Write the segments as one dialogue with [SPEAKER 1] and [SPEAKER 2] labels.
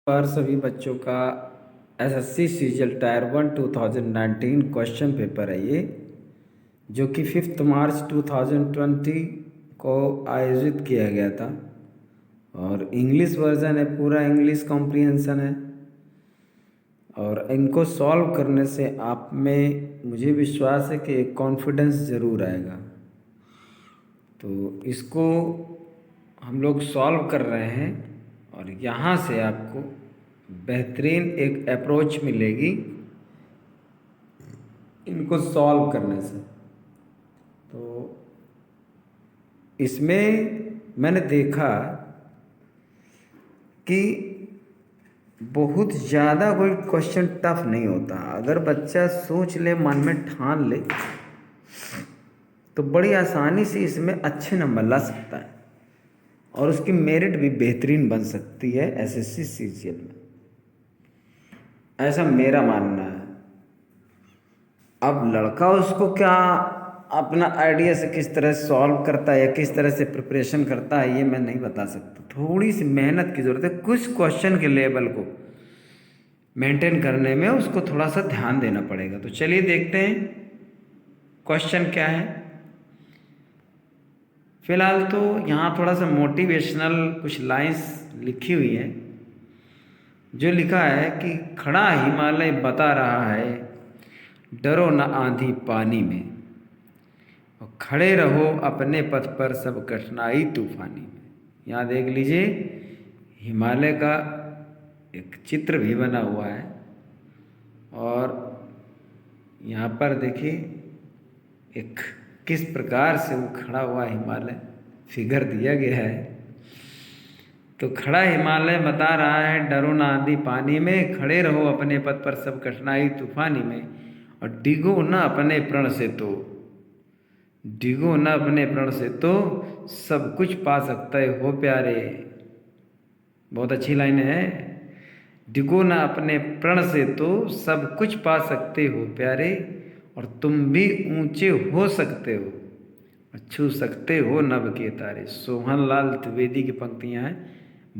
[SPEAKER 1] पर सभी बच्चों का SSC CGL tyre 1 2019 question paper है ये, जो कि 5 मार्च 2020 को आयोजित किया गया था। और इंग्लिश वर्जन है, पूरा इंग्लिश कॉम्प्रिहेंशन है। और इनको सॉल्व करने से आप में मुझे विश्वास है कि एक कॉन्फिडेंस ज़रूर आएगा। तो इसको हम लोग सॉल्व कर रहे हैं और यहाँ से आपको बेहतरीन एक अप्रोच मिलेगी इनको सॉल्व करने से। तो इसमें मैंने देखा कि बहुत ज़्यादा कोई क्वेश्चन टफ नहीं होता। अगर बच्चा सोच ले, मन में ठान ले, तो बड़ी आसानी से इसमें अच्छे नंबर ला सकता है और उसकी मेरिट भी बेहतरीन बन सकती है एसएससी सीजीएल में। ऐसा मेरा मानना है। अब लड़का उसको क्या अपना आइडिया से किस तरह सॉल्व करता है या किस तरह से प्रिपरेशन करता है, ये मैं नहीं बता सकता। थोड़ी सी मेहनत की ज़रूरत है। कुछ क्वेश्चन के लेवल को मेंटेन करने में उसको थोड़ा सा ध्यान देना पड़ेगा। तो चलिए देखते हैं क्वेश्चन क्या है। फिलहाल तो यहाँ थोड़ा सा मोटिवेशनल कुछ लाइंस लिखी हुई है, जो लिखा है कि खड़ा हिमालय बता रहा है, डरो न आंधी पानी में, और खड़े रहो अपने पथ पर सब कठिनाई तूफानी में। यहाँ देख लीजिए, हिमालय का एक चित्र भी बना हुआ है और यहाँ पर देखिए एक किस प्रकार से वो खड़ा हुआ हिमालय फिगर दिया गया है। तो खड़ा हिमालय बता रहा है, डरो ना आंधी पानी में, खड़े रहो अपने पथ पर सब कठिनाई तूफानी में, और डिगो न अपने प्रण से, तो डिगो न अपने प्रण से तो सब कुछ पा सकते हो प्यारे। बहुत अच्छी लाइन है। डिगो न अपने प्रण से तो सब कुछ पा सकते हो प्यारे, और तुम भी ऊंचे हो सकते हो, छू सकते हो नभ के तारे। सोहनलाल द्विवेदी की पंक्तियां हैं,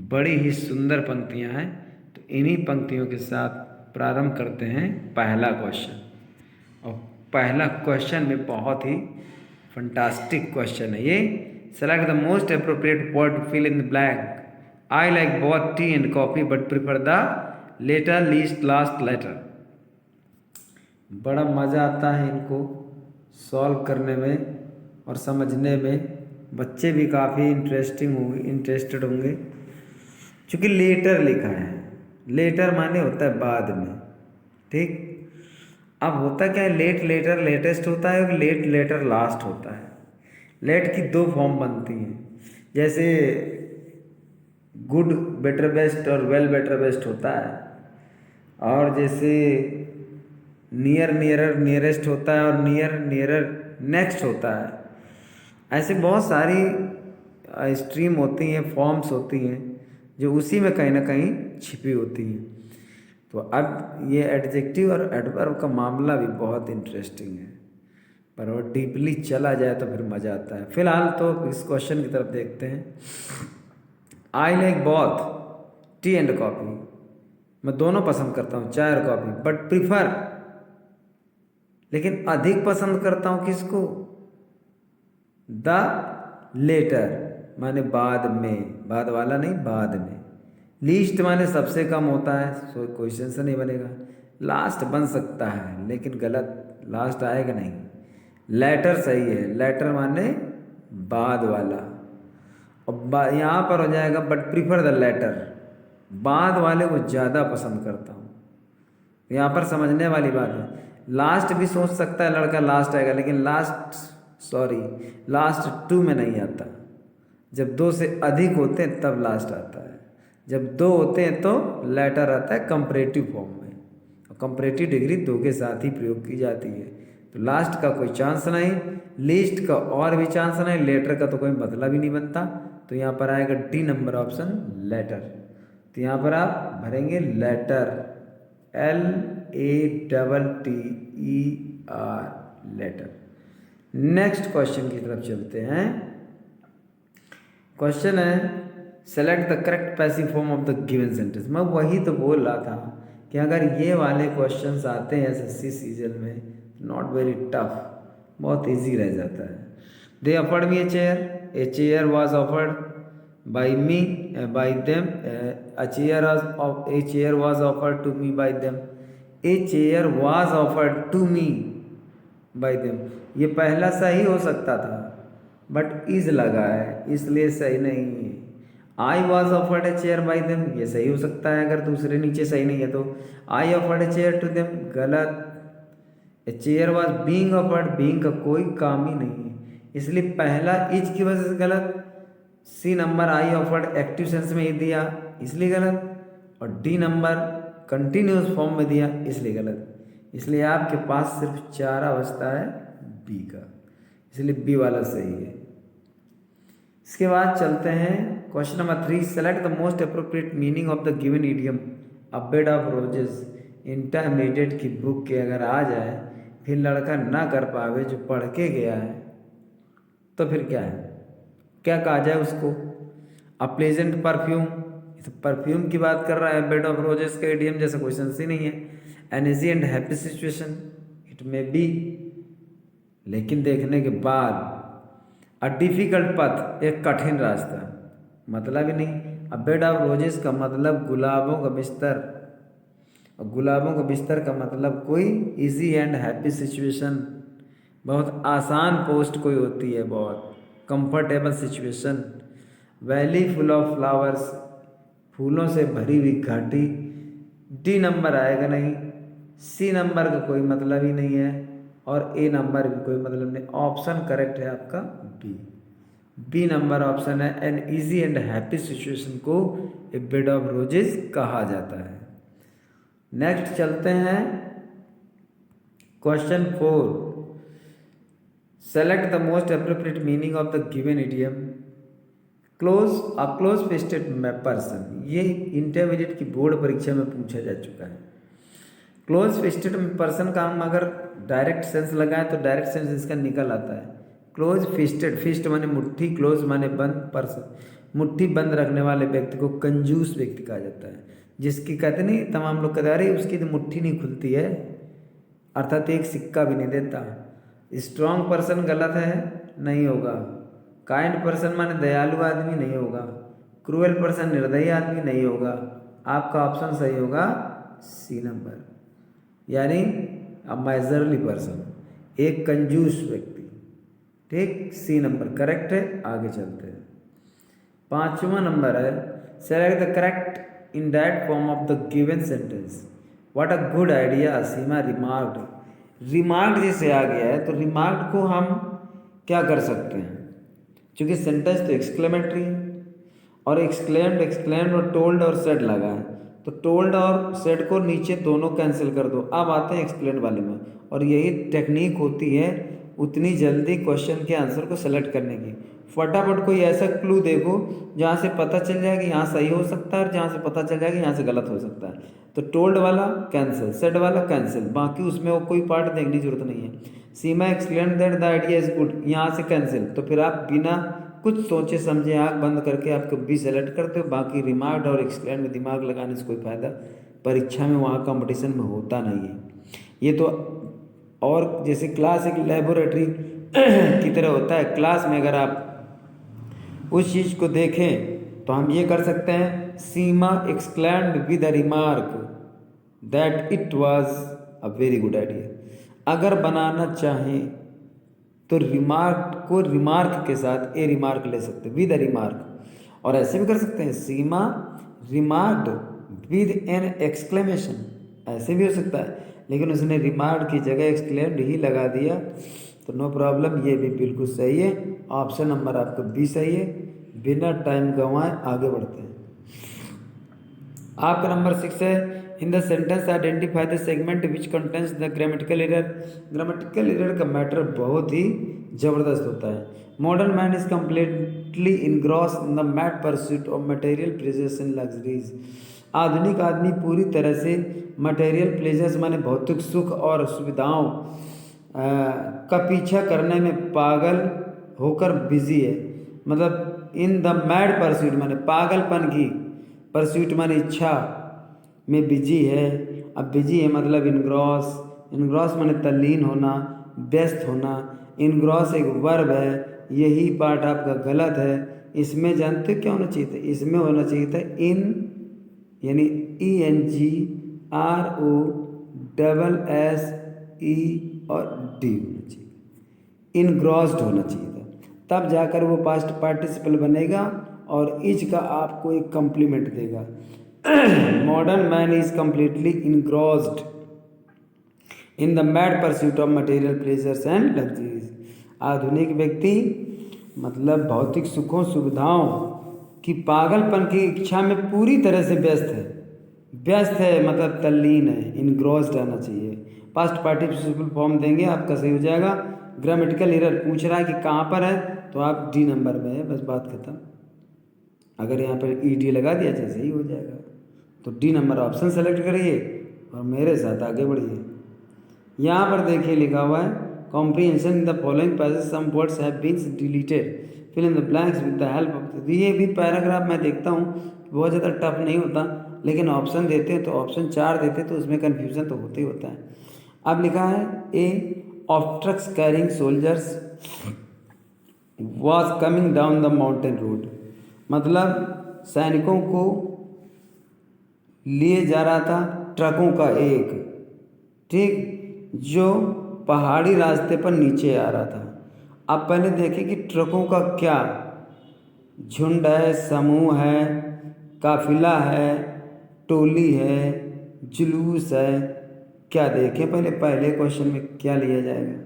[SPEAKER 1] बड़ी ही सुंदर पंक्तियां हैं। तो इन्हीं पंक्तियों के साथ प्रारंभ करते हैं पहला क्वेश्चन। और पहला क्वेश्चन में बहुत ही फंटास्टिक क्वेश्चन है ये। Select the most appropriate word to fill in the blank. I like both tea and coffee but prefer the latter least last latter. बड़ा मज़ा आता है इनको सॉल्व करने में और समझने में। बच्चे भी काफ़ी इंटरेस्टेड होंगे, क्योंकि लेटर लिखा है। लेटर माने होता है बाद में, ठीक। अब होता क्या है, लेट लेटर लेटेस्ट होता है और लेट लेटर लास्ट होता है। लेट की दो फॉर्म बनती हैं, जैसे गुड बेटर बेस्ट और वेल बेटर बेस्ट होता है, और जैसे नियर नियरर नियरेस्ट होता है और नियर नियरर नेक्स्ट होता है। ऐसे बहुत सारी स्ट्रीम होती हैं, फॉर्म्स होती हैं, जो उसी में कहीं ना कहीं छिपी होती हैं। तो अब ये एडजेक्टिव और एडवर्ब का मामला भी बहुत इंटरेस्टिंग है, पर वो डीपली चला जाए तो फिर मज़ा आता है। फिलहाल तो इस क्वेश्चन की तरफ देखते हैं। आई like both tea and coffee. मैं दोनों पसंद करता हूँ, चाय और कॉफ़ी, बट प्रिफर, लेकिन अधिक पसंद करता हूँ किसको, द लेटर माने बाद में, बाद वाला नहीं, बाद में। लीस्ट माने सबसे कम होता है, सो क्वेश्चन से नहीं बनेगा। लास्ट बन सकता है लेकिन गलत, लास्ट आएगा नहीं। लेटर सही है, लेटर माने बाद वाला। और यहाँ पर हो जाएगा बट प्रीफर द लेटर, बाद वाले को ज़्यादा पसंद करता हूँ। यहाँ पर समझने वाली बात है। लास्ट भी सोच सकता है लड़का लास्ट आएगा, लेकिन लास्ट टू में नहीं आता। जब दो से अधिक होते हैं तब लास्ट आता है। जब दो होते हैं तो लेटर आता है कंपैरेटिव फॉर्म में, और कंपैरेटिव डिग्री दो के साथ ही प्रयोग की जाती है। तो लास्ट का कोई चांस नहीं, लीस्ट का और भी चांस नहीं, लेटर का तो कोई मतलब ही नहीं बनता। तो यहाँ पर आएगा डी नंबर ऑप्शन, लेटर। तो यहाँ पर आप भरेंगे latter, LATTER, latter. Next question की तरफ चलते हैं। क्वेश्चन है, select the correct passive form of the given sentence. मैं वही तो बोल रहा था कि अगर ये वाले क्वेश्चंस आते हैं एसएससी सीजन में, नॉट वेरी टफ, बहुत इजी रह जाता है। They offered me A chair was offered by me by them, a chair was offered to me by them, a chair was offered to me by them। ये पहला सही हो सकता था बट इज लगा है इसलिए सही नहीं है। I was offered a chair by them, ये सही हो सकता है अगर दूसरे नीचे सही नहीं है तो। I offered a chair to them, गलत। A chair was being offered, being का कोई काम ही नहीं है इसलिए पहला इज की वजह से गलत। C number I offered active sense में ही दिया इसलिए गलत, और डी नंबर कंटिन्यूस फॉर्म में दिया इसलिए गलत। इसलिए आपके पास सिर्फ 4 बचता है बी का, इसलिए बी वाला सही है। इसके बाद चलते हैं question number 3। Select the most appropriate meaning of the given idiom a bed of roses. Intermediate की बुक के अगर आ जाए फिर लड़का ना कर पावे जो पढ़ के गया है तो फिर क्या है, क्या कहा जाए उसको। अ प्लेजेंट परफ्यूम, तो परफ्यूम की बात कर रहा है, बेड ऑफ रोजेस का इडियम जैसा क्वेश्चन ही नहीं है। An easy and happy situation, it may be, लेकिन देखने के बाद। अ डिफिकल्ट पथ, एक कठिन रास्ता, मतलब ही नहीं। अ बेड ऑफ रोजेस का मतलब गुलाबों का बिस्तर, और गुलाबों का बिस्तर का मतलब कोई इजी एंड हैप्पी सिचुएशन, बहुत आसान पोस्ट कोई होती है, बहुत comfortable situation. Valley full of flowers, फूलों से भरी हुई घाटी। डी नंबर आएगा नहीं, सी नंबर का कोई मतलब ही नहीं है, और ए नंबर भी कोई मतलब नहीं। ऑप्शन करेक्ट है आपका बी, बी नंबर ऑप्शन है। An easy and happy situation को ए बेड ऑफ रोजेस कहा जाता है। नेक्स्ट चलते हैं question 4। Select the most appropriate meaning of the given idiom. Close fisted person, ये इंटरमीडिएट की बोर्ड परीक्षा में पूछा जा चुका है। क्लोज फिस्टेड पर्सन का हम अगर डायरेक्ट सेंस लगाएं तो डायरेक्ट सेंस इसका निकल आता है क्लोज फिस्टेड। फिस्ट माने मुट्ठी, क्लोज माने बंद, पर्सन मुट्ठी बंद रखने वाले व्यक्ति को कंजूस व्यक्ति कहा जाता है। जिसकी कहते नहीं, तमाम लोग कहते अरे उसकी तो मुट्ठी नहीं खुलती है, अर्थात एक सिक्का भी नहीं देता। स्ट्रॉन्ग पर्सन गलत है, नहीं होगा। काइंड पर्सन माने दयालु आदमी, नहीं होगा। क्रूएल पर्सन निर्दयी आदमी, नहीं होगा। आपका ऑप्शन सही होगा सी नंबर, यानी अ माइजरली पर्सन, एक कंजूस व्यक्ति। ठीक, सी नंबर करेक्ट है। आगे चलते हैं। 5वां नंबर है select the correct in that form of the given sentence. What a good idea Seema remarked. Remark जैसे आ गया है तो रिमार्क को हम क्या कर सकते हैं, क्योंकि सेंटेंस तो एक्सक्लेमेटरी है और एक्सक्लेम्ड और टोल्ड और सेड लगा है, तो टोल्ड और सेड को नीचे दोनों कैंसिल कर दो। अब आते हैं एक्सप्लेन वाले में, और यही टेक्निक होती है उतनी जल्दी क्वेश्चन के आंसर को सेलेक्ट करने की। फटाफट कोई ऐसा क्लू देखो जहाँ से पता चल जाए कि यहाँ सही हो सकता है और जहाँ से पता चल जाए कि यहाँ से गलत हो सकता है। तो टोल्ड वाला कैंसिल, सेड वाला कैंसिल, बाकी उसमें वो कोई पार्ट देखने की जरूरत नहीं है। Seema explain that the idea is good, यहाँ से कैंसिल, तो फिर आप बिना कुछ सोचे समझे आँख बंद करके आपको बी सेलेक्ट करते हो। बाकी रिमार्क्ड और एक्सप्लेन में दिमाग लगाने से कोई फ़ायदा परीक्षा में, वहाँ कंपटीशन में होता नहीं है। ये तो और जैसे क्लास एक लेबोरेटरी की तरह होता है। क्लास में अगर आप उस चीज़ को देखें तो हम ये कर सकते हैं, Seema exclaimed with a remark that it was a very good idea. अगर बनाना चाहें तो रिमार्क को रिमार्क के साथ ए रिमार्क ले सकते हैं, विद अ रिमार्क, और ऐसे भी कर सकते हैं सीमा रिमार्क्ड विद एन एक्सक्लेमेशन, ऐसे भी हो सकता है। लेकिन उसने रिमार्क की जगह एक्सक्लेम्ड ही लगा दिया, तो नो प्रॉब्लम, ये भी बिल्कुल सही है। ऑप्शन नंबर आपका बी सही है। बिना टाइम गंवाए आगे बढ़ते हैं। आपका नंबर 6 है, in the sentence identify the segment which contains the grammatical error. Grammatical error का मैटर बहुत ही जबरदस्त होता है। Modern man is completely engross in the mad pursuit of material pleasures and luxuries. आधुनिक आदमी पूरी तरह से मटेरियल प्लेजर्स माने भौतिक सुख और सुविधाओं का पीछा करने में पागल होकर बिजी है। मतलब इन द मैड परस्यूट माने पागलपन की, परस्यूट माने इच्छा में बिजी है। अब बिजी है मतलब इनग्रॉस, इनग्रॉस माने तल्लीन होना, व्यस्त होना। इनग्रॉस एक वर्ब है, यही पार्ट आपका गलत है। इसमें जानते क्या होना चाहिए था, इसमें होना चाहिए था इन, यानी ENGROSSE और D होना चाहिए, इनग्रॉस्ड होना चाहिए था, तब जाकर वो पास्ट पार्टिसिपल बनेगा और इज का आपको एक कम्प्लीमेंट देगा। Modern man is completely engrossed in the mad pursuit of material pleasures and luxuries. आधुनिक व्यक्ति मतलब भौतिक सुखों सुविधाओं की पागलपन की इच्छा में पूरी तरह से व्यस्त है। व्यस्त है मतलब तल्लीन है, इनग्रॉस्ड आना चाहिए। पास्ट पार्टिसिपल फॉर्म देंगे आपका सही हो जाएगा। ग्रामेटिकल एरर पूछ रहा है कि कहाँ पर है, तो आप D नंबर में है, बस बात खत्म। अगर यहाँ पर ED लगा दिया जैसे ही हो जाएगा, तो D नंबर ऑप्शन सेलेक्ट करिए और मेरे साथ आगे बढ़िए। यहाँ पर देखिए लिखा हुआ है comprehension in the following passage some words have been deleted fill in the blanks with the help of. ये भी पैराग्राफ मैं देखता हूँ बहुत ज़्यादा टफ नहीं होता, लेकिन ऑप्शन देते हैं तो ऑप्शन 4 देते तो उसमें कन्फ्यूज़न तो होता ही होता है। अब लिखा है a of trucks carrying soldiers was coming down the mountain road, मतलब सैनिकों को लिए जा रहा था ट्रकों का एक, ठीक, जो पहाड़ी रास्ते पर नीचे आ रहा था। अब पहले देखें कि ट्रकों का क्या झुंड है, समूह है, काफिला है, टोली है, जुलूस है, क्या देखें पहले पहले क्वेश्चन में क्या लिया जाएगा।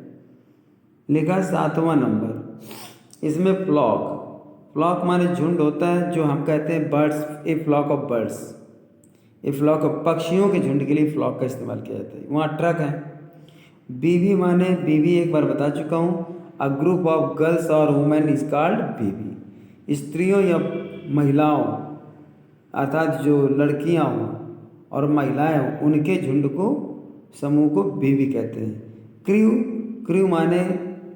[SPEAKER 1] लिखा 7वां नंबर, इसमें फ्लॉक, फ्लॉक माने झुंड होता है, जो हम कहते हैं birds, a flock of birds, a flock of पक्षियों के झुंड के लिए फ्लॉक का इस्तेमाल किया जाता है। वहाँ ट्रक है। बीवी माने, बीवी एक बार बता चुका हूँ, अ ग्रुप ऑफ गर्ल्स और वुमेन इज कॉल्ड बीवी। स्त्रियों या महिलाओं अर्थात जो लड़कियाँ हों और महिलाएं हों उनके झुंड को, समूह को बीवी कहते हैं। क्रू, क्रू माने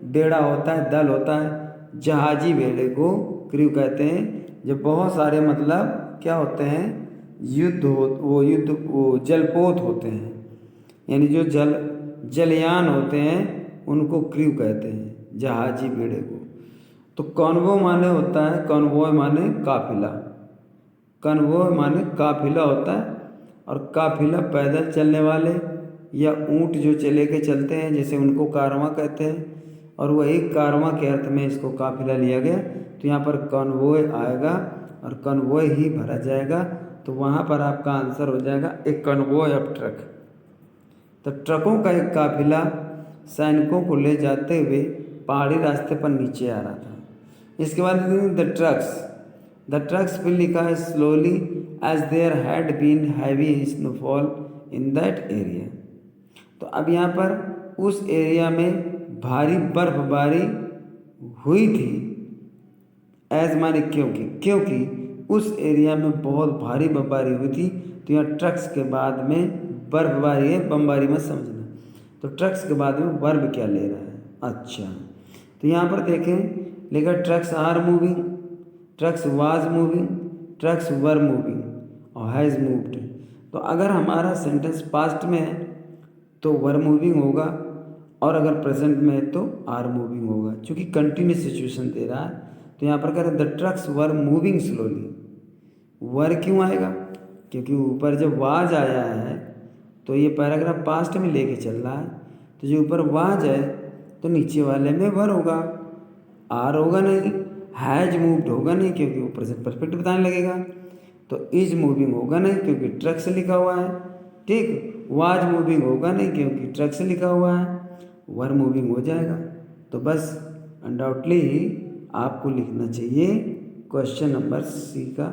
[SPEAKER 1] बेड़ा होता है, दल होता है, जहाजी बेड़े को क्रू कहते हैं। जब बहुत सारे मतलब क्या होते हैं, युद्ध वो जलपोत होते हैं, यानी जो जलयान होते हैं उनको क्रू कहते हैं, जहाजी बेड़े को। तो कॉन्वो माने होता है, कॉन्वॉय माने काफिला, कन्वॉय माने काफिला होता है। और काफिला पैदल चलने वाले या ऊंट जो चले के चलते हैं जैसे उनको कारवां कहते हैं, और वही कारवां के अर्थ में इसको काफिला लिया गया। तो यहाँ पर कन्वॉय आएगा और कन्वॉय ही भरा जाएगा, तो वहाँ पर आपका आंसर हो जाएगा एक कन्वॉय ऑफ ट्रक। तो ट्रकों का एक काफिला सैनिकों को ले जाते हुए पहाड़ी रास्ते पर नीचे आ रहा था। इसके बाद द ट्रक्स फिर लिखा है slowly as there had been heavy snowfall in that area. तो अब यहाँ पर उस एरिया में भारी बर्फबारी हुई थी, एज माने क्योंकि उस एरिया में बहुत भारी बर्फबारी हुई थी। तो यहाँ ट्रक्स के बाद में बर्फबारी है, बमबारी मत समझना। तो ट्रक्स के बाद में वर्ब क्या ले रहा है। अच्छा, तो यहाँ पर देखें लिखा trucks are moving, trucks was moving, trucks were moving और हैज़ मूव्ड। तो अगर हमारा सेंटेंस पास्ट में है तो वर मूविंग होगा, और अगर प्रेजेंट में है तो आर मूविंग होगा, क्योंकि कंटिन्यूस सिचुएशन दे रहा है। तो यहाँ पर कह रहे the trucks were moving slowly. Were क्यों आएगा, क्योंकि ऊपर जब वाज आया है तो ये पैराग्राफ पास्ट में लेके चल रहा है, तो जो ऊपर वाज है तो नीचे वाले में वर होगा, आर होगा नहीं, हैज मूव्ड होगा नहीं क्योंकि वो प्रेजेंट परफेक्ट बताने लगेगा, तो इज मूविंग होगा नहीं क्योंकि ट्रक से लिखा हुआ है, ठीक, वाज मूविंग होगा नहीं क्योंकि ट्रक से लिखा हुआ है, वर मूविंग हो जाएगा। तो बस अनडाउटली ही आपको लिखना चाहिए क्वेश्चन नंबर सी का,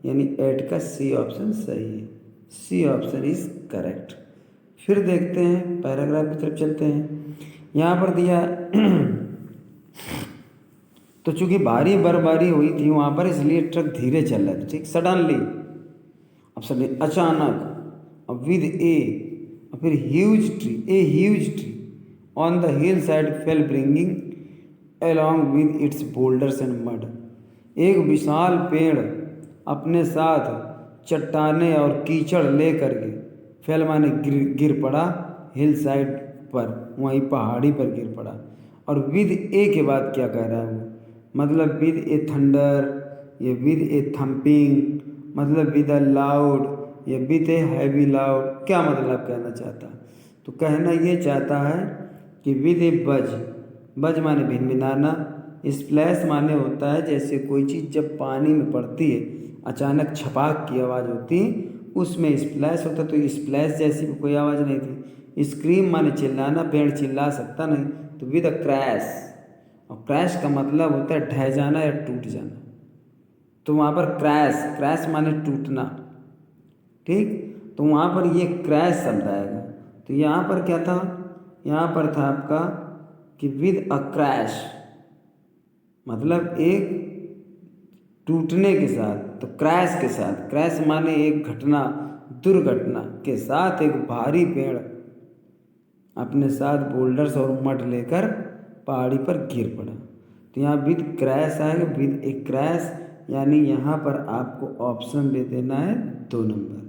[SPEAKER 1] यानी 8 का सी ऑप्शन सही है, सी ऑप्शन इज करेक्ट। फिर देखते हैं पैराग्राफ की तरफ चलते हैं। यहाँ पर दिया तो चूंकि भारी बर्फबारी हुई थी वहाँ पर, इसलिए ट्रक धीरे चल रहा था, ठीक। सडनली, अब सडनली अचानक, अब विद ए, और फिर huge tree on the hill side fell bringing along with its boulders and mud। एक विशाल पेड़ अपने साथ चट्टाने और कीचड़ ले करके फैल माने गिर पड़ा हिल साइड पर, वहीं पहाड़ी पर गिर पड़ा। और विद ए के बाद क्या कह रहा है वो, मतलब विद ए थंडर, ये विद ए थम्पिंग, मतलब विद अ लाउड, ये विद ए हैवी लाउड, क्या मतलब कहना चाहता है? तो कहना ये चाहता है कि विद ए बज, बज माने भिनभिनाना, स्प्लैश माने होता है जैसे कोई चीज़ जब पानी में पड़ती है अचानक छपाक की आवाज़ होती है, उसमें स्प्लैश होता। तो स्प्लैश जैसी कोई आवाज़ नहीं थी। स्क्रीम माने चिल्लाना, पेड़ चिल्ला सकता नहीं। तो विद अ क्रैश, और क्रैश का मतलब होता है ढह जाना या टूट जाना। तो वहाँ पर क्रैश, क्रैश माने टूटना, ठीक। तो वहाँ पर ये क्रैश शब्द आएगा। तो यहाँ पर क्या था, यहाँ पर था आपका कि विद अ क्रैश, मतलब एक टूटने के साथ। तो क्रैश के साथ, क्रैश माने एक घटना, दुर्घटना के साथ एक भारी पेड़ अपने साथ बोल्डर्स और मड लेकर पहाड़ी पर गिर पड़ा। तो यहाँ विद क्रैश आएगा, विद ए क्रैश, यानी यहाँ पर आपको ऑप्शन दे देना है 2 नंबर,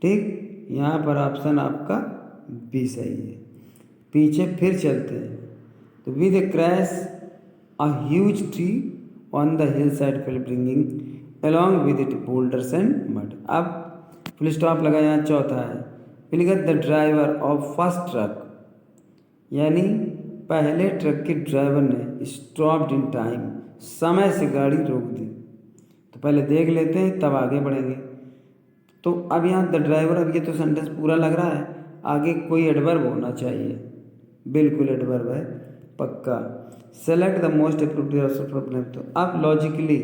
[SPEAKER 1] ठीक। यहाँ पर ऑप्शन आपका बी सही है। पीछे फिर चलते हैं। तो with a crash a huge tree on the hill side fell bringing along with it boulders and mud. अब फुल स्टॉप लगा, यहाँ चौथा है। Pilgat the driver of first truck, यानी पहले ट्रक के ड्राइवर ने स्टॉप्ड इन टाइम, समय से गाड़ी रोक दी। तो पहले देख लेते हैं तब आगे बढ़ेंगे। तो अब यहाँ द ड्राइवर, अब ये तो सेंटेंस पूरा लग रहा है, आगे कोई एडवर्ब होना चाहिए, बिल्कुल एडवर्ब है पक्का। Select the most appropriate problem. तो अब लॉजिकली,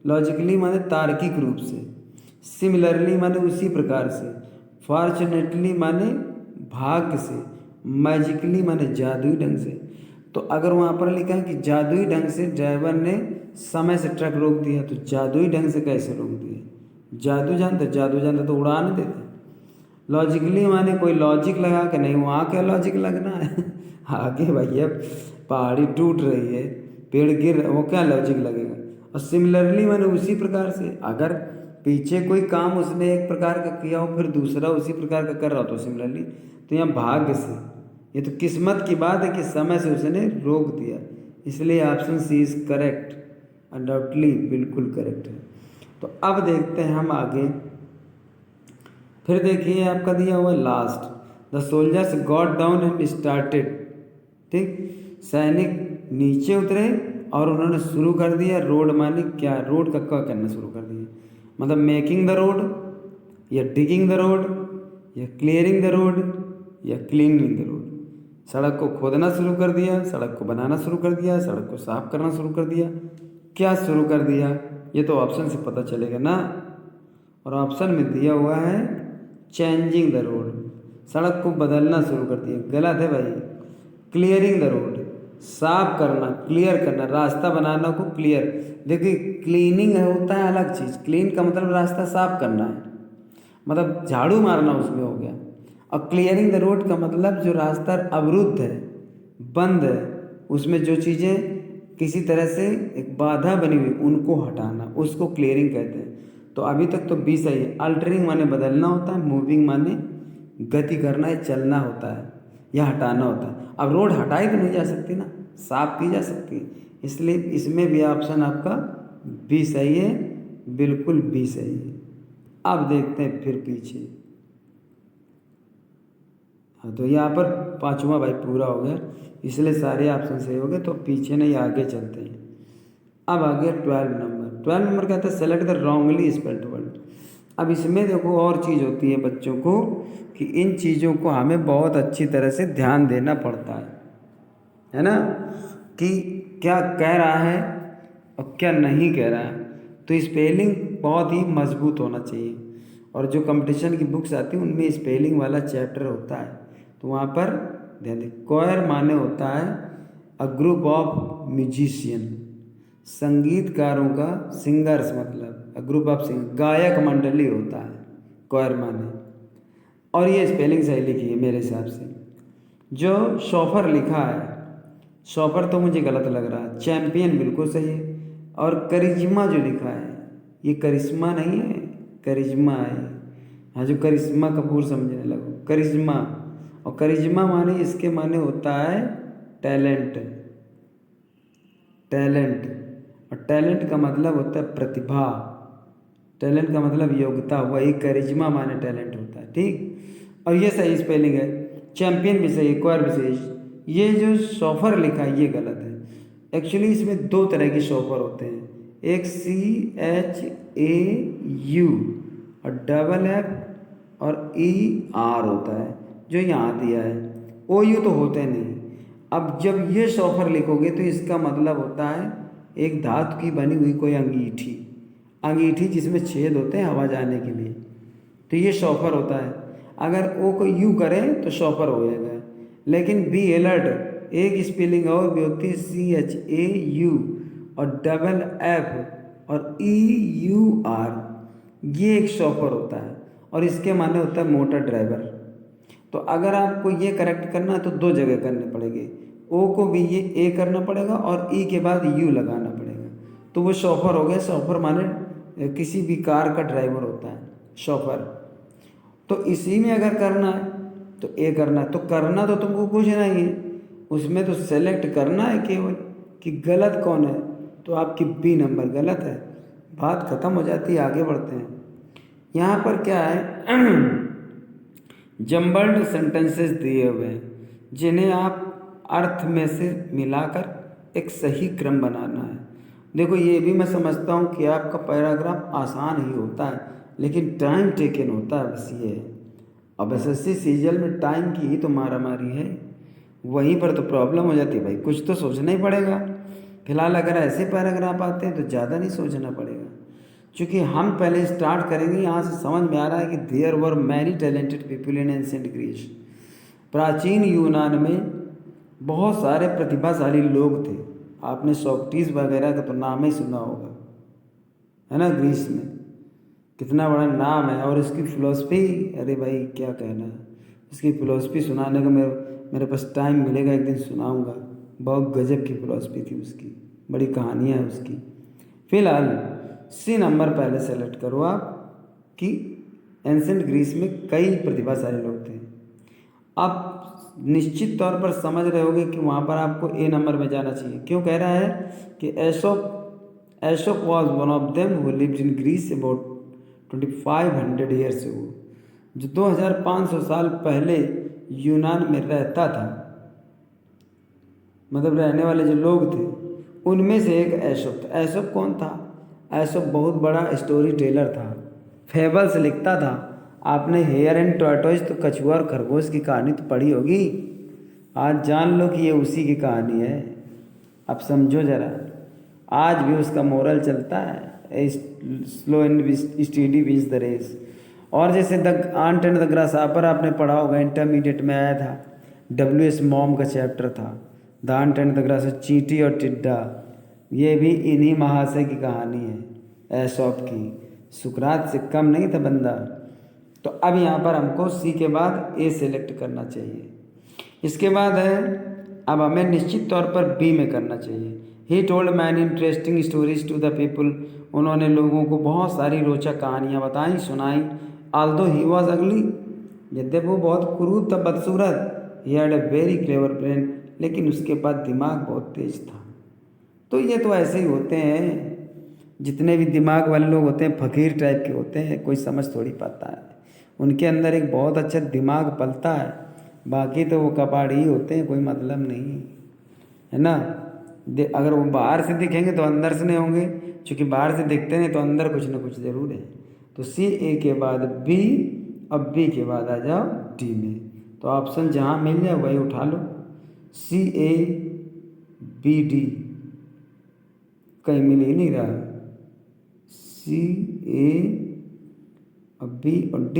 [SPEAKER 1] लॉजिकली माने तार्किक रूप से, सिमिलरली माने उसी प्रकार से, फॉर्चुनेटली माने भाग्य से, मैजिकली माने जादुई ढंग से। तो अगर वहाँ पर लिखा है कि जादुई ढंग से ड्राइवर ने समय से ट्रक रोक दिया, तो जादुई ढंग से कैसे रोक दिया? जादू जानते, जादू जानते तो उड़ा नहीं देते। लॉजिकली माने कोई लॉजिक लगा के नहीं, वहाँ क्या लॉजिक लगना है आगे भैया पहाड़ी टूट रही है, पेड़ गिर रहा है, वो क्या लॉजिक लगेगा? और सिमिलरली माने उसी प्रकार से, अगर पीछे कोई काम उसने एक प्रकार का किया हो फिर दूसरा उसी प्रकार का कर रहा हो तो सिमिलरली। तो यहाँ भाग्य से, ये तो किस्मत की बात है कि समय से उसने रोक दिया, इसलिए option C is correct, undoubtedly बिल्कुल करेक्ट है। तो अब देखते हैं हम आगे। फिर देखिए आपका दिया हुआ last, the soldiers got down and started, ठीक। सैनिक नीचे उतरे और उन्होंने शुरू कर दिया, रोड माने क्या, रोड का क्या करना शुरू कर दिया, मतलब मेकिंग द रोड या डिगिंग द रोड या क्लियरिंग द रोड या क्लीनिंग द रोड। सड़क को खोदना शुरू कर दिया, सड़क को बनाना शुरू कर दिया, सड़क को साफ करना शुरू कर दिया, क्या शुरू कर दिया, ये तो ऑप्शन से पता चलेगा ना। और ऑप्शन में दिया हुआ है चेंजिंग द रोड, सड़क को बदलना शुरू कर दिया, गलत है भाई। क्लियरिंग द रोड, साफ करना, क्लियर करना, रास्ता बनाना को क्लियर। देखिए क्लीनिंग होता है अलग चीज़, क्लीन का मतलब रास्ता साफ करना है, मतलब झाड़ू मारना उसमें हो गया। और क्लियरिंग द रोड का मतलब जो रास्ता अवरुद्ध है, बंद है, उसमें जो चीज़ें किसी तरह से एक बाधा बनी हुई उनको हटाना, उसको क्लियरिंग कहते हैं। तो अभी तक तो 20 सही है। अल्टरिंग माने बदलना होता है, मूविंग माने गति करना है, चलना होता है या हटाना होता है। अब रोड हटाई तो नहीं जा सकती ना, साफ की जा सकती है, इसलिए इसमें भी ऑप्शन आपका बी सही है, बिल्कुल बी सही है। अब देखते हैं फिर पीछे। हाँ तो यहाँ पर पाँचवा भाई पूरा हो गया, इसलिए सारे ऑप्शन सही हो गए। तो पीछे नहीं आगे चलते हैं। अब आ गया 12 नंबर। 12 नंबर कहता है select the wrongly spelled word. अब इसमें देखो और चीज़ होती है बच्चों को कि इन चीज़ों को हमें बहुत अच्छी तरह से ध्यान देना पड़ता है ना, कि क्या कह रहा है और क्या नहीं कह रहा है। तो स्पेलिंग बहुत ही मजबूत होना चाहिए, और जो कंपटीशन की बुक्स आती हैं उनमें स्पेलिंग वाला चैप्टर होता है, तो वहाँ पर ध्यान दें। कोयर माने होता है अ ग्रुप ऑफ म्यूजिशियन, संगीतकारों का, सिंगर्स मतलब अ ग्रुप ऑफ सिंगर, गायक मंडली होता है कोयर माने। और ये स्पेलिंग सही लिखी है मेरे हिसाब से। जो शॉफर लिखा है, शॉफर तो मुझे गलत लग रहा है। चैम्पियन बिल्कुल सही है, और करिश्मा जो लिखा है, ये करिश्मा नहीं है, करिश्मा है। हाँ, जो करिश्मा कपूर समझने लगो, करिश्मा। और करिश्मा माने, इसके माने होता है टैलेंट। टैलेंट, और टैलेंट का मतलब होता है प्रतिभा। टैलेंट का मतलब योग्यता, वही करिश्मा माने टैलेंट होता है। ठीक, और ये सही स्पेलिंग है। चैंपियन भी सही, क्वार भी सही। ये जो शॉफर लिखा है ये गलत है। एक्चुअली इसमें दो तरह के शॉफर होते हैं, एक CHAU और डबल F और ER होता है, जो यहाँ दिया है। OU तो होते नहीं। अब जब ये शॉफर लिखोगे तो इसका मतलब होता है एक धातु की बनी हुई कोई अंगीठी, अंगीठी जिसमें छेद होते हैं हवा जाने के लिए, तो ये शॉफर होता है। अगर ओ को यू करें तो शॉफर हो जाएगा। लेकिन बी अलर्ट, एक स्पेलिंग और भी होती है CHAU और डबल F और EUR, ये एक शॉफर होता है और इसके माने होता है मोटर ड्राइवर। तो अगर आपको ये करेक्ट करना है तो दो जगह करने पड़ेंगे, ओ को भी ये ए करना पड़ेगा और ई के बाद यू लगाना पड़ेगा, तो वो शॉफर हो गया। शॉफर माने किसी भी कार का ड्राइवर होता है शॉफर। तो इसी में अगर करना है तो ए करना है, तो करना तो तुमको कुछ नहीं है, उसमें तो सेलेक्ट करना है केवल कि गलत कौन है, तो आपकी बी नंबर गलत है, बात खत्म हो जाती है। आगे बढ़ते हैं। यहाँ पर क्या है, जम्बल्ड सेंटेंसेस दिए हुए हैं जिन्हें आप अर्थ में से मिलाकर एक सही क्रम बनाना है। देखो, ये भी मैं समझता हूँ कि आपका पैराग्राफ आसान ही होता है, लेकिन टाइम टेकन होता है, बस ये है। अब SSC सीजल में टाइम की ही तो मारा मारी है, वहीं पर तो प्रॉब्लम हो जाती है भाई, कुछ तो सोचना ही पड़ेगा। फिलहाल अगर ऐसे पैराग्राफ आते हैं तो ज़्यादा नहीं सोचना पड़ेगा, क्योंकि हम पहले स्टार्ट करेंगे यहाँ से। समझ में आ रहा है कि there were many talented people in ancient Greece. प्राचीन यूनान में बहुत सारे प्रतिभाशाली लोग थे। आपने सोक्रेटिस वगैरह का तो नाम ही सुना होगा, है ना। ग्रीस में कितना बड़ा नाम है, और इसकी फ़िलोसफी, अरे भाई क्या कहना है। इसकी फ़िलोसफी सुनाने का मेरे पास टाइम मिलेगा, एक दिन सुनाऊंगा। बहुत गजब की फ़िलोसफी थी उसकी, बड़ी कहानियाँ हैं उसकी। फ़िलहाल C नंबर पहले सेलेक्ट करो आप कि एंशिएंट ग्रीस में कई प्रतिभाशाली लोग थे। आप निश्चित तौर पर समझ रहे होगे कि वहाँ पर आपको A नंबर में जाना चाहिए। क्यों कह रहा है कि Aesop was one of them who lived in Greece about 2500 years ago, जो 2500 साल पहले यूनान में रहता था। मतलब रहने वाले जो लोग थे उनमें से एक एशोप था। एशोप कौन था? एशोप बहुत बड़ा स्टोरी टेलर था, फेबल्स लिखता था। आपने हेयर एंड टॉर्टोइज, तो कछुआ और खरगोश की कहानी तो पढ़ी होगी। आज जान लो कि ये उसी की कहानी है। अब समझो ज़रा, आज भी उसका मोरल चलता है, slow and steady wins the race. और जैसे the ant and the grasshopper आपने पढ़ा होगा, इंटरमीडिएट में आया था, W.S. मॉम का चैप्टर था, the ant and the grasshopper, चींटी और टिड्डा। ये भी इन्हीं महाशय की कहानी है, एसॉप की। सुकरात से कम नहीं था बंदा। तो अब यहाँ पर हमको C के बाद A सेलेक्ट करना चाहिए। इसके बाद है, अब हमें निश्चित तौर पर B में करना चाहिए। He told many interesting stories to the people, उन्होंने लोगों को बहुत सारी रोचक कहानियाँ बताई, सुनाई। आल्दो ही वॉज अगली, यद्यपि वो बहुत क्रूर था, बदसूरत। He had a very clever brain, लेकिन उसके पास दिमाग बहुत तेज था। तो ये तो ऐसे ही होते हैं, जितने भी दिमाग वाले लोग होते हैं फकीर टाइप के होते हैं, कोई समझ थोड़ी पाता है। उनके अंदर एक बहुत अच्छा दिमाग पलता है, बाकी तो वो कबाड़ी ही होते हैं, कोई मतलब नहीं है ना। अगर वो बाहर से दिखेंगे तो अंदर से नहीं होंगे, क्योंकि बाहर से दिखते नहीं तो अंदर कुछ ना कुछ ज़रूर है। तो CA के बाद B, अब B के बाद आ जाओ D में। तो ऑप्शन जहाँ मिल जाए वही उठा लो, CABD कहीं मिल ही नहीं रहा। CA और B और D,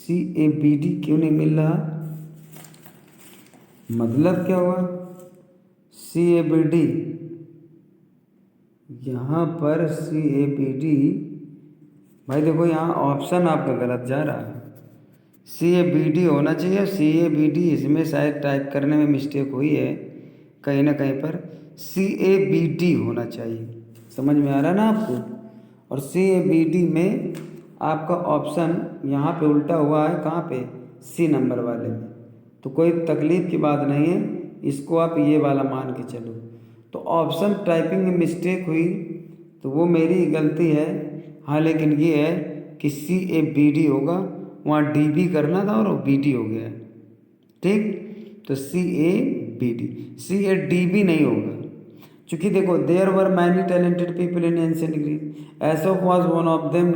[SPEAKER 1] CABD क्यों नहीं मिल रहा? मतलब क्या हुआ? CABD, यहाँ पर CABD, भाई देखो यहाँ ऑप्शन आपका गलत जा रहा है। CABD होना चाहिए, CABD इसमें शायद टाइप करने में मिस्टेक हुई है कहीं ना कहीं पर। CABD होना चाहिए। समझ में आ रहा है ना आपको? और CABD में आपका ऑप्शन यहाँ पे उल्टा हुआ है, कहाँ पे? C नंबर वाले में। तो कोई तकलीफ की बात नहीं है, इसको आप ये वाला मान के चलो। तो ऑप्शन टाइपिंग में मिस्टेक हुई तो वो मेरी गलती है। हाँ, लेकिन ये है कि CABD होगा, वहाँ DB करना था और वो BD हो गया है। ठीक, तो CABD, CADB नहीं होगा। चूँकि देखो, there were many talented people in ancient Greece, Aesop was one of them.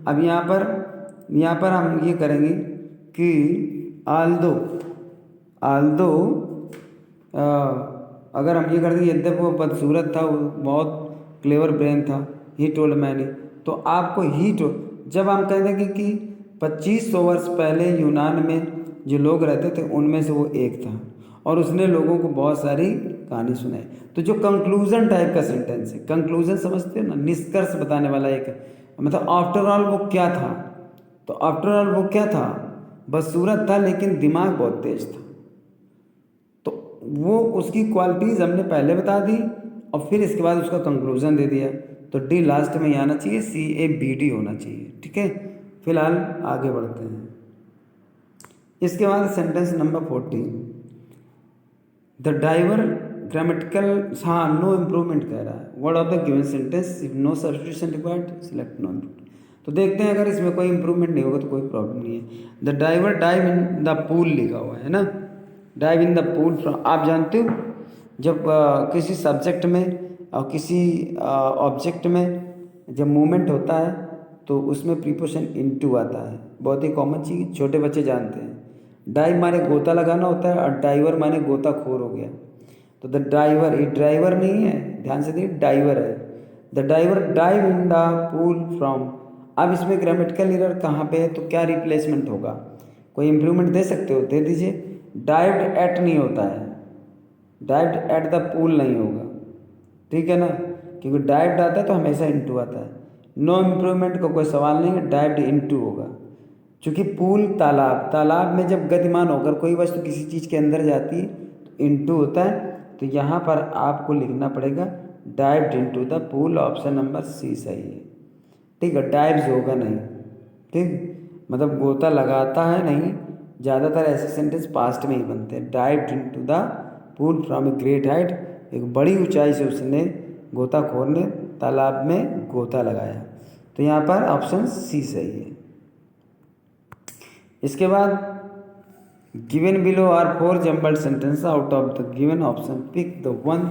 [SPEAKER 1] अब यहाँ पर हम ये करेंगे कि आल्दो अगर हम ये कर दें, यद्यपि वो बदसूरत था, वो बहुत क्लेवर ब्रेन था, ही टोल्ड मैनी, तो आपको जब हम कह देंगे कि 2500 वर्ष पहले यूनान में जो लोग रहते थे उनमें से वो एक था और उसने लोगों को बहुत सारी कहानी सुनाई। तो जो कंक्लूजन टाइप का सेंटेंस है, कंक्लूजन समझते हो ना, निष्कर्ष बताने वाला एक, मतलब आफ्टर ऑल वो क्या था, तो आफ्टर ऑल वो क्या था? बदसूरत था लेकिन दिमाग बहुत तेज था। तो वो उसकी क्वालिटीज़ हमने पहले बता दी और फिर इसके बाद उसका कंक्लूजन दे दिया। तो डी लास्ट में आना चाहिए, CABD होना चाहिए। ठीक है, फिलहाल आगे बढ़ते हैं। इसके बाद sentence number 14, the diver grammatical, हाँ, नो इम्प्रूवमेंट कह रहा है। Word of the given sentence, if no substitution required select no improvement. तो देखते हैं, अगर इसमें कोई इम्प्रूवमेंट नहीं होगा तो कोई प्रॉब्लम नहीं है। The diver dive in the pool लिखा हुआ है ना, dive in the pool from, आप जानते हो जब किसी सब्जेक्ट में और किसी ऑब्जेक्ट में जब मूवमेंट होता है तो उसमें प्रीपोजिशन इनटू आता है, बहुत ही कॉमन चीज़, छोटे बच्चे जानते हैं। डाइव माने गोता लगाना होता है और डाइवर माने गोताखोर हो गया। तो द डाइवर, ये ड्राइवर नहीं है, ध्यान से देखिए, डाइवर है। The diver dive in the pool from. अब इसमें ग्रामेटिकल एरर कहाँ पे है, तो क्या रिप्लेसमेंट होगा? कोई इम्प्रूवमेंट दे सकते हो, दे दीजिए। डाइव्ड एट नहीं होता है, डाइव्ड एट द पूल नहीं होगा, ठीक है ना, क्योंकि डाइव्ड आता है तो हमेशा इनटू आता है। नो इम्प्रूवमेंट का कोई सवाल नहीं है, डाइव्ड इनटू होगा। चूँकि पूल तालाब, तालाब में जब गतिमान होकर कोई वस्तु किसी चीज़ के अंदर जाती है तो इनटू होता है। तो यहाँ पर आपको लिखना पड़ेगा dived into the pool, option number C सही है। ठीक है, डाइव्स होगा नहीं, ठीक, मतलब गोता लगाता है नहीं, ज़्यादातर ऐसे सेंटेंस पास्ट में ही बनते हैं। Dived into the pool from a great height, एक बड़ी ऊंचाई से उसने, गोताखोर ने तालाब में गोता लगाया। तो यहाँ पर ऑप्शन C सही है। इसके बाद given below are 4 jumbled sentence, out of the given option pick the one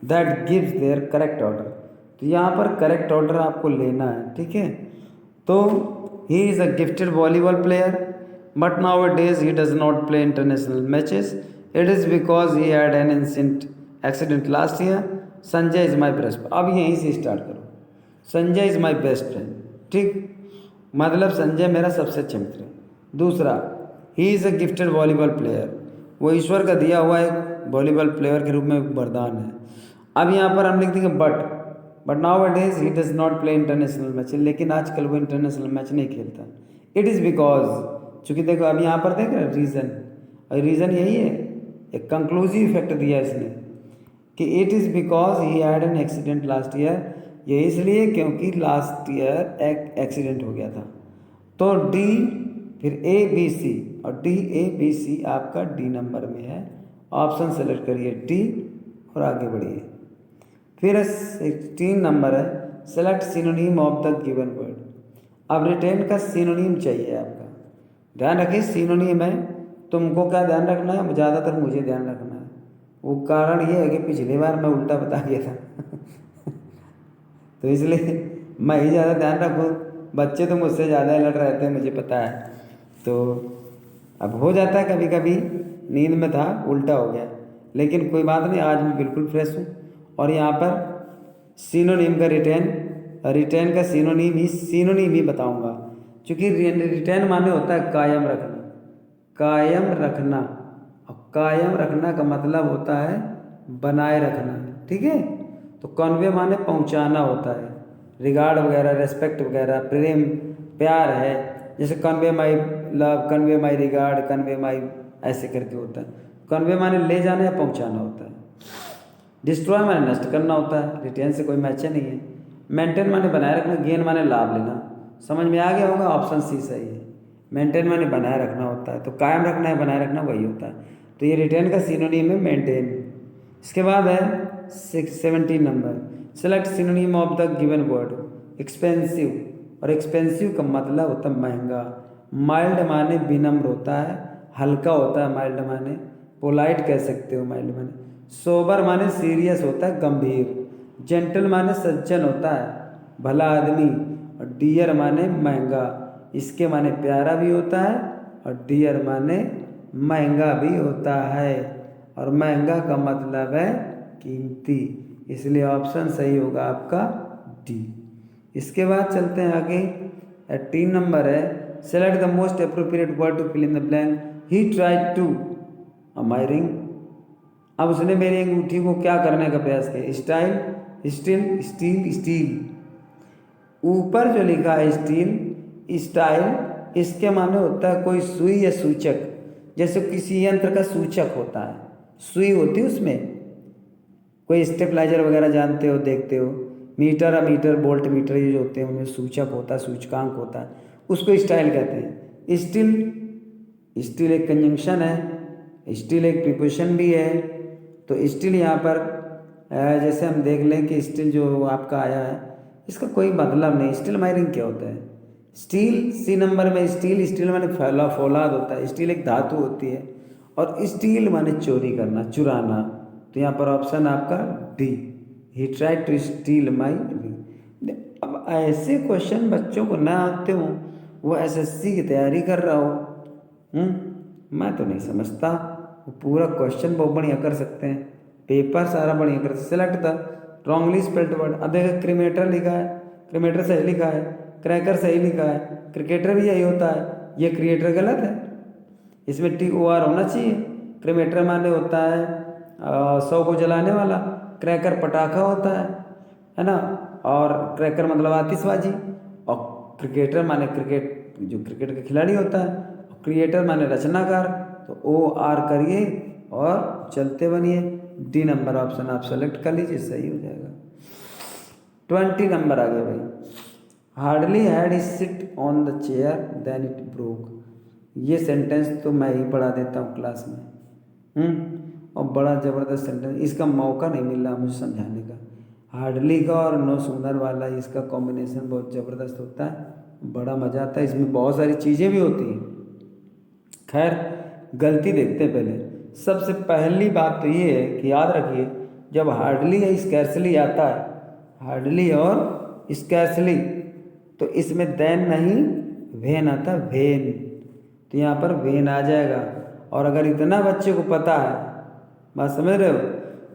[SPEAKER 1] that gives their correct order. तो यहाँ पर करेक्ट ऑर्डर आपको लेना है, ठीक है। तो he is a gifted volleyball player but now a days he does not play international matches, it is because he had an accident last year. Sanjay is my best, अब यहीं से स्टार्ट करो। Sanjay is my best friend, ठीक, मतलब संजय मेरा सबसे अच्छा मित्र है। दूसरा, he is a gifted volleyball player, वो ईश्वर का दिया हुआ एक वॉलीबॉल प्लेयर के रूप में वरदान है। अब यहाँ पर हम लिख देंगे but now a days he does not play international match, लेकिन आजकल वो इंटरनेशनल मैच नहीं खेलता। इट इज़ बिकॉज, चूँकि देखो अब यहाँ पर देख रहे रीज़न, और रीज़न यही है, एक कंक्लूसिव इफेक्ट दिया इसने कि it is because he had an accident last year, ये इसलिए क्योंकि लास्ट ईयर एक एक्सीडेंट हो गया था। तो डी, फिर ABC, और DABC आपका D नंबर में है, ऑप्शन सेलेक्ट करिए D और आगे बढ़िए। फिर 16 नंबर है, select synonym of the given word. अब रिटेन का सिनोनिम चाहिए आपका, ध्यान रखिए सिनोनिम है, तुमको क्या ध्यान रखना है, ज़्यादातर मुझे ध्यान रखना है। वो कारण ये है कि पिछली बार मैं उल्टा बता गया था तो इसलिए मैं ही ज़्यादा ध्यान रखूँ, बच्चे तो मुझसे ज़्यादा अलर्ट रहते हैं, मुझे पता है। तो अब हो जाता है कभी कभी, नींद में था उल्टा हो गया, लेकिन कोई बात नहीं, आज मैं बिल्कुल फ्रेश हूँ। और यहाँ पर सिनोनिम का रिटेन का सिनोनिम ही बताऊँगा, क्योंकि रिटेन माने होता है कायम रखना, कायम रखना, और कायम रखना का मतलब होता है बनाए रखना, ठीक है। तो कन्वे माने पहुँचाना होता है, रिगार्ड वगैरह, रेस्पेक्ट वगैरह, प्रेम प्यार है, जैसे convey my love, convey my regard, convey my, ऐसे करके होता है। कन्वे माने ले जाना या पहुंचाना होता है। डिस्ट्रॉय माने नष्ट करना होता है, रिटेन से कोई मैच नहीं है। मेंटेन माने बनाए रखना, गेन माने लाभ लेना। समझ में आ गया होगा, ऑप्शन सी सही है। मेंटेन माने बनाए रखना होता है, तो कायम रखना है, बनाए रखना वही होता है। तो ये रिटेन का सिनोनिम है मेंटेन। इसके बाद है 17 number, select synonym of the given word. Expensive, और एक्सपेंसिव का मतलब होता है महंगा। माइल्ड माने विनम्र होता है, हल्का होता है माइल्ड माने, पोलाइट कह सकते हो माइल्ड माने। सोबर माने सीरियस होता है, गंभीर। जेंटल माने सज्जन होता है, भला आदमी। और डियर माने महंगा, इसके माने प्यारा भी होता है, और डियर माने महंगा भी होता है। और महंगा का मतलब है कीमती, इसलिए ऑप्शन सही होगा आपका डी। इसके बाद चलते हैं आगे। 18 नंबर है, select the most appropriate word to fill in the blank. He tried to my ring. अब उसने मेरी अंगूठी को क्या करने का प्रयास किया? Style, steel, steel, steel. ऊपर जो लिखा है स्टील, स्टाइल, इसके माने होता है कोई सुई या सूचक, जैसे किसी यंत्र का सूचक होता है, सुई होती है उसमें। कोई स्टेपलाइजर वगैरह जानते हो, देखते हो, मीटर, अमीटर, वोल्ट मीटर, ये जो होते हैं उनमें सूचक होता है, सूचकांक होता है, उसको स्टाइल कहते हैं। स्टील, स्टील एक कंजंक्शन है, स्टील एक प्रीपोजिशन भी है। तो स्टील यहाँ पर जैसे हम देख लें कि स्टील जो आपका आया है, इसका कोई मतलब नहीं। स्टील माइरिंग क्या होता है? स्टील, सी नंबर में स्टील, स्टील माने फौलाद होता है, स्टील एक धातु होती है, और स्टील माने चोरी करना, चुराना। तो यहाँ पर ऑप्शन आपका D, he tried to steal my ring. अब ऐसे क्वेश्चन बच्चों को ना आते हो, वो एसएससी की तैयारी कर रहा हो, मैं तो नहीं समझता। वो पूरा क्वेश्चन बहुत बढ़िया कर सकते हैं, पेपर सारा बढ़िया कर सकते। Select the wrongly spelled word. अब देखो क्रीमेटर लिखा है, क्रीमेटर सही लिखा है, क्रैकर सही लिखा है, क्रिकेटर भी यही होता है, ये क्रिएटर गलत है, इसमें TOR होना चाहिए। क्रीमेटर माने होता है 100 को जलाने वाला, क्रैकर पटाखा होता है ना, और क्रैकर मतलब आतिशबाजी। और क्रिकेटर माने क्रिकेट, जो क्रिकेट का खिलाड़ी होता है। क्रिएटर माने रचनाकार। तो OR करिए और चलते बनिए। डी नंबर ऑप्शन आप सेलेक्ट कर लीजिए, सही हो जाएगा। 20 नंबर आ गया भाई। Hardly had he sit on the chair then it broke. ये सेंटेंस तो मैं ही पढ़ा देता हूँ क्लास में, और बड़ा ज़बरदस्त सेंटेंस, इसका मौका नहीं मिल रहा मुझे समझाने का। हार्डली का और नो सूनर वाला, इसका कॉम्बिनेशन बहुत ज़बरदस्त होता है, बड़ा मज़ा आता है, इसमें बहुत सारी चीज़ें भी होती हैं। खैर, गलती देखते हैं पहले। सबसे पहली बात तो ये है कि याद रखिए, जब हार्डली या स्कैर्सली आता है, हार्डली और स्कैर्सली, तो इसमें देन नहीं वेन आता, वेन। तो यहाँ पर वेन आ जाएगा। और अगर इतना बच्चे को पता है, बात समझ रहे हो,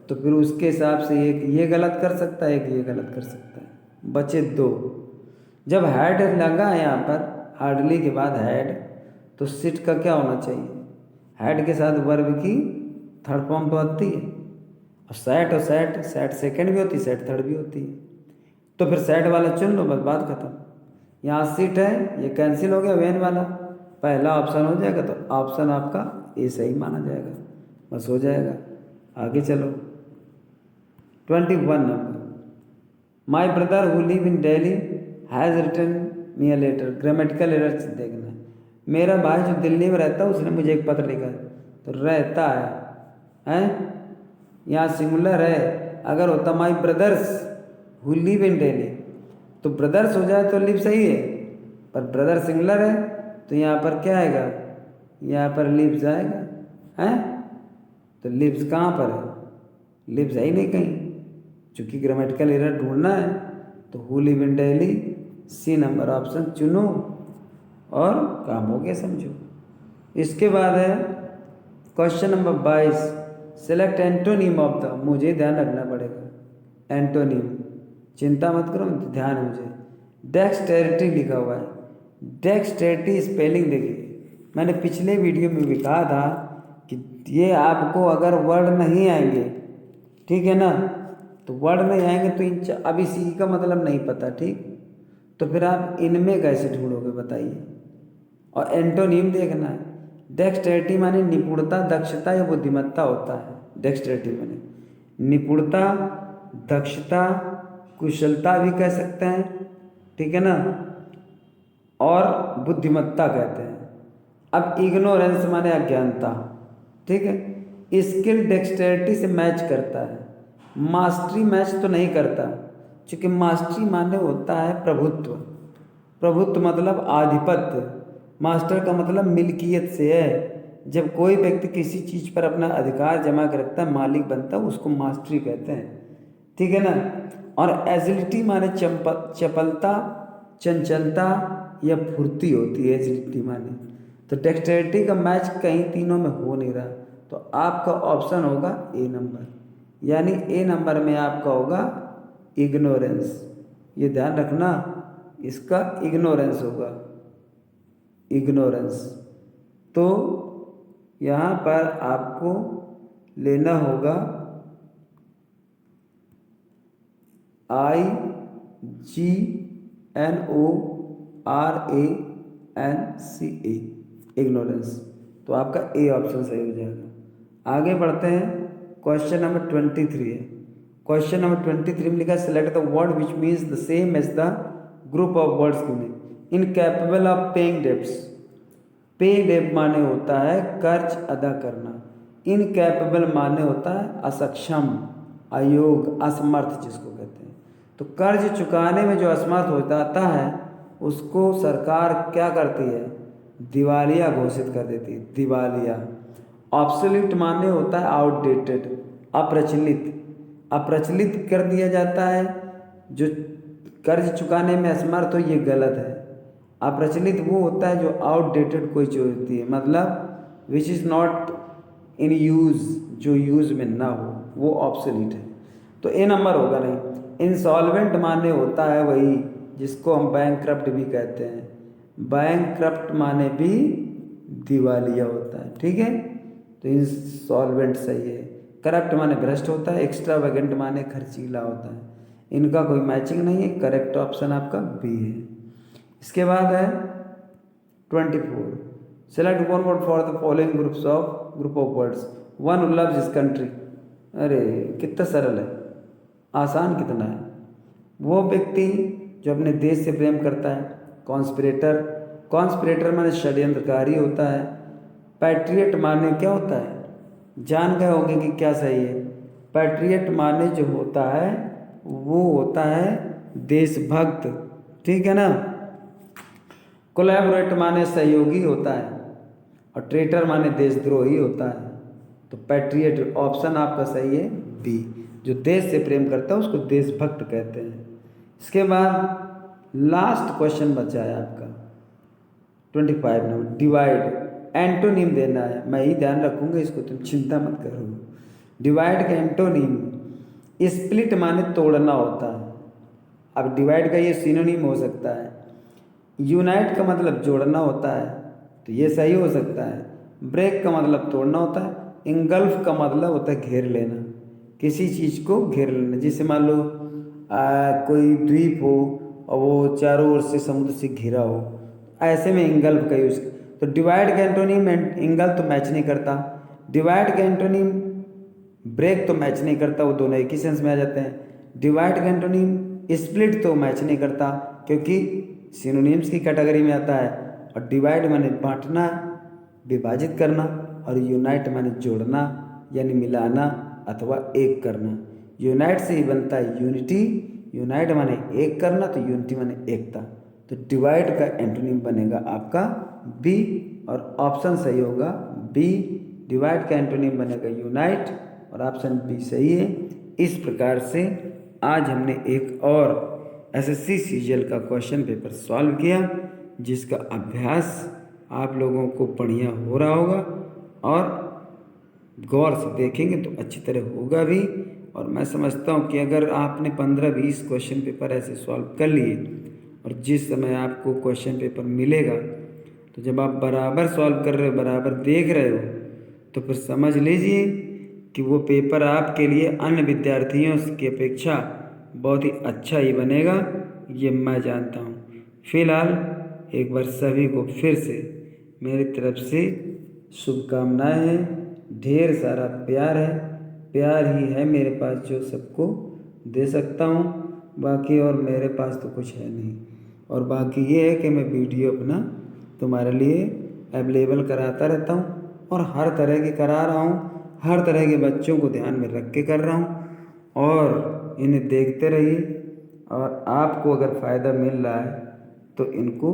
[SPEAKER 1] तो फिर उसके हिसाब से एक ये गलत कर सकता है, एक ये गलत कर सकता है, बचे दो। जब हैड लगा है यहाँ पर, हार्डली के बाद हैड, तो सिट का क्या होना चाहिए? हैड के साथ वर्ब की थर्ड फॉर्म तो आती है, और सैट सैट सेकंड भी होती है, सैट थर्ड भी होती है। तो फिर सैट वाला चुन लो, बस बात खत्म। यहाँ सिट है, ये कैंसिल हो गया, वेन वाला पहला ऑप्शन हो जाएगा, तो ऑप्शन आपका ए सही माना जाएगा, बस हो जाएगा। आगे चलो। 21 number, my brother who live in Delhi has written me a letter. Grammatical errors देखना है। मेरा भाई जो दिल्ली में रहता है, उसने मुझे एक पत्र लिखा है, तो रहता है, यहाँ सिंगुलर है। अगर होता my brothers who live in Delhi, तो ब्रदर्स हो जाए तो लिव सही है, पर ब्रदर सिंगुलर है, तो यहाँ पर क्या आएगा? यहाँ पर लिव्स आएगा, तो लिव्स कहाँ पर है? लिव्स है ही नहीं कहीं। चूँकि ग्रामेटिकल एरर ढूंढना है, तो who live in Delhi, C number option चुनो और काम हो गया, समझो। इसके बाद है question number 22, select antonym of the. मुझे ध्यान रखना पड़ेगा एंटोनिम, चिंता मत करो, ध्यान है मुझे। डेक्सटेरिटी लिखा हुआ है, डेक्सटेरिटी स्पेलिंग देखिए। मैंने पिछले वीडियो में भी कहा था कि ये आपको अगर वर्ड नहीं आएंगे, ठीक है ना, तो वर्ड नहीं आएंगे तो इन अभी सी का मतलब नहीं पता, ठीक, तो फिर आप इनमें कैसे ढूंढोगे बताइए। और एंटोनिम देखना है। डेक्सटेरिटी माने निपुणता, दक्षता या बुद्धिमत्ता होता है डेक्सटेरिटी माने। निपुणता, दक्षता, कुशलता भी कह सकते हैं, ठीक है ना, और बुद्धिमत्ता कहते हैं। अब इग्नोरेंस माने अज्ञानता, ठीक है। स्किल डेक्सटेरिटी से मैच करता है, मास्टरी मैच तो नहीं करता, क्योंकि मास्टरी माने होता है प्रभुत्व। प्रभुत्व मतलब आधिपत्य, मास्टर का मतलब मिल्कियत से है। जब कोई व्यक्ति किसी चीज़ पर अपना अधिकार जमा कर रखता है, मालिक बनता है, उसको मास्टरी कहते हैं, ठीक है ना। और एजिलिटी माने चपलता, चंचलता या फुर्ती होती है एजिलिटी माने। तो डेक्सटेरिटी का मैच कहीं तीनों में हो नहीं रहा, तो आपका ऑप्शन होगा ए नंबर, यानी ए नंबर में आपका होगा इग्नोरेंस। ये ध्यान रखना, इसका इग्नोरेंस होगा, इग्नोरेंस। तो यहाँ पर आपको लेना होगा IGNORANCE, इग्नोरेंस। तो आपका ए ऑप्शन सही हो जाएगा। आगे बढ़ते हैं, क्वेश्चन नंबर 23 है। क्वेश्चन नंबर 23 में लिखा है select the word which means the same as the group of words given. Incapable of paying debts, pay debt माने होता है कर्ज अदा करना, इनकैपेबल माने होता है असक्षम, अयोग्य, असमर्थ जिसको कहते हैं। तो कर्ज चुकाने में जो असमर्थ हो जाता है उसको सरकार क्या करती है, दिवालिया घोषित कर देती है, दिवालिया। ऑब्सोल्यूट माने होता है आउटडेटेड, अप्रचलित, अप्रचलित कर दिया जाता है। जो कर्ज चुकाने में असमर्थ हो ये गलत है। अप्रचलित वो होता है जो आउटडेटेड कोई चीज़ होती है, मतलब which is not in use, जो यूज़ में ना हो, वो ऑब्सोलीट है। तो ए नंबर होगा नहीं। इंसॉल्वेंट माने होता है वही जिसको हम बैंकक्रप्ट भी कहते हैं, बैंकक्रप्ट माने भी दिवालिया होता है, ठीक है। तो इंसॉल्वेंट सही है। करप्ट माने भ्रष्ट होता है, एक्स्ट्रावेगेंट माने खर्चीला होता है। इनका कोई मैचिंग नहीं है, करेक्ट ऑप्शन आपका बी है। इसके बाद है 24, select one word for the following group of words. One who loves his country, अरे कितना सरल है, आसान कितना है। वो व्यक्ति जो अपने देश से प्रेम करता है, कॉन्स्पिरेटर, कॉन्स्पिरेटर माने षड्यंत्रकारी होता है। पैट्रियट माने क्या होता है, जान गए होंगे कि क्या सही है। पैट्रियट माने जो होता है वो होता है देशभक्त, ठीक है ना। कोलैबोरेट माने सहयोगी होता है, और ट्रेटर माने देशद्रोही होता है। तो पैट्रियट ऑप्शन आपका सही है बी, जो देश से प्रेम करता है उसको देशभक्त कहते हैं। इसके बाद लास्ट क्वेश्चन बचा है आपका 25 नंबर, डिवाइड, एंटोनिम देना है, मैं ही ध्यान रखूंगा इसको, तुम चिंता मत करो। डिवाइड का एंटोनिम, स्प्लिट माने तोड़ना होता है। अब डिवाइड का ये सिनोनिम हो सकता है। यूनाइट का मतलब जोड़ना होता है, तो ये सही हो सकता है। ब्रेक का मतलब तोड़ना होता है। इंगल्फ का मतलब होता है घेर लेना, किसी चीज़ को घेर लेना। जैसे मान लो कोई द्वीप हो और वो चारों ओर से समुद्र से घिरा हो, ऐसे में इंगल्फ का यूज़। तो डिवाइड का एंटोनिम इंगल्फ तो मैच नहीं करता, डिवाइड का एंटोनिम ब्रेक तो मैच नहीं करता, वो दोनों एक ही सेंस में आ जाते हैं। डिवाइड का एंटोनिम स्प्लिट तो मैच नहीं करता क्योंकि सिनोनिम्स की कैटेगरी में आता है। और डिवाइड माने बांटना, विभाजित करना, और यूनाइट माने जोड़ना यानी मिलाना अथवा एक करना। यूनाइट से ही बनता है यूनिटी, यूनाइट माने एक करना, तो यूनिटी माने एकता। तो डिवाइड का एंटोनिम बनेगा आपका बी, और ऑप्शन सही होगा बी। डिवाइड का एंटोनिम बनेगा यूनाइट, और ऑप्शन बी सही है। इस प्रकार से आज हमने एक और एसएससी सीजीएल का क्वेश्चन पेपर सॉल्व किया, जिसका अभ्यास आप लोगों को बढ़िया हो रहा होगा, और गौर से देखेंगे तो अच्छी तरह होगा भी। और मैं समझता हूँ कि अगर आपने 15-20 क्वेश्चन पेपर ऐसे सॉल्व कर लिए, और जिस समय आपको क्वेश्चन पेपर मिलेगा, तो जब आप बराबर सॉल्व कर रहे हो, बराबर देख रहे हो, तो फिर समझ लीजिए कि वो पेपर आपके लिए अन्य विद्यार्थियों की अपेक्षा बहुत ही अच्छा ही बनेगा, ये मैं जानता हूँ। फिलहाल एक बार सभी को फिर से मेरी तरफ से शुभकामनाएं हैं, ढेर सारा प्यार है। प्यार ही है मेरे पास जो सबको दे सकता हूँ, बाकी और मेरे पास तो कुछ है नहीं। और बाकी ये है कि मैं वीडियो अपना तुम्हारे लिए अवेलेबल कराता रहता हूँ और हर तरह की करा रहा हूँ, हर तरह के बच्चों को ध्यान में रख के कर रहा हूँ। और इन्हें देखते रहिए, और आपको अगर फ़ायदा मिल रहा है तो इनको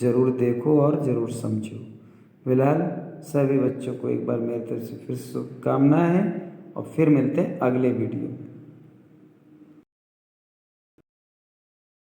[SPEAKER 1] ज़रूर देखो और ज़रूर समझो। फिलहाल सभी बच्चों को एक बार मेरी तरफ से फिर शुभकामनाएँ हैं, और फिर मिलते हैं अगले वीडियो में।